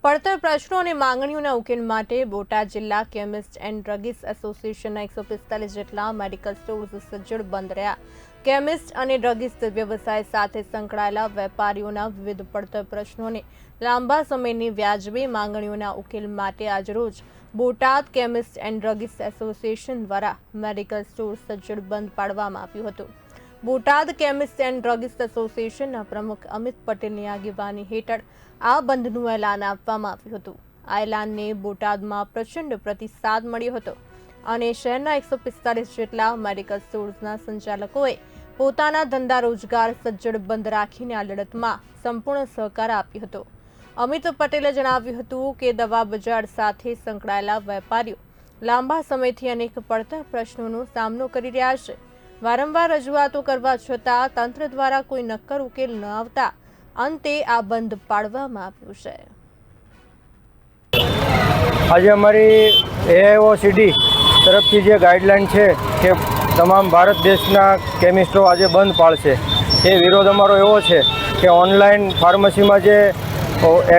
પડતર પ્રશ્નો અને માંગણીઓના ઉકેલ માટે બોટાદ જિલ્લા કેમિસ્ટ એન્ડ ડ્રગિસ્ટ એસોસિએશનના 145 જેટલા મેડિકલ સ્ટોર્સ સજ્જડ બંધ રહ્યા। કેમિસ્ટ અને ડ્રગિસ્ટ વ્યવસાય સાથે સંકળાયેલા વેપારીઓના વિવિધ પડતર પ્રશ્નો અને લાંબા સમયની વ્યાજબી માંગણીઓના ઉકેલ માટે આજરોજ Botad chemist and druggist association દ્વારા મેડિકલ સ્ટોર સજ્જડ બંધ પાડવામાં આવ્યું હતું। બોટાદ કેમિસ્ટ એન્ડ ડ્રગિસ્ટ એસોસિએશનના પ્રમુખ અમિત પટેલની આગેવાની હેઠળ આ બંધનું એલાન આપવામાં આવ્યું હતું। આ એલાનને બોટાદમાં પ્રચંડ પ્રતિસાદ મળ્યો હતો અને શહેરના 145 જેટલા મેડિકલ સ્ટોર્સના સંચાલકોએ પોતાના ધંધા રોજગાર સજ્જડ બંધ રાખીને આ લડતમાં સંપૂર્ણ સહકાર આપ્યો હતો। અમિત પટેલે જણાવ્યું હતું કે દવા બજાર સાથે સંકળાયેલા વેપારીઓ લાંબા સમયથી અનેક પડતર પ્રશ્નોનો સામનો કરી રહ્યા છે। વારંવાર રજૂઆતો કરવા છતાં તંત્ર દ્વારા કોઈ નક્કર ઉકેલ ન આવતા અંતે આ બંધ પાડવામાં આવ્યું છે। આજે અમારી એઆઈઓસીડી તરફથી જે ગાઈડલાઈન છે કે તમામ ભારત દેશના કેમિસ્ટો આજે બંધ પાડશે। એ વિરોધ અમારો એવો છે કે ઓનલાઈન ફાર્મસીમાં જે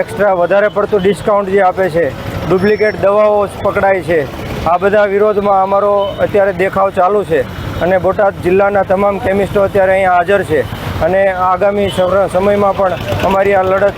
એક્સ્ટ્રા વધારે પડતું ડિસ્કાઉન્ટ જે આપે છે, ડુપ્લિકેટ દવાઓ પકડાય છે, આ બધા વિરોધમાં અમારો અત્યારે દેખાવ ચાલુ છે અને બોટાદ જિલ્લાના તમામ કેમિસ્ટો અત્યારે અહીંયા હાજર છે અને આગામી સમયમાં પણ અમારી આ લડત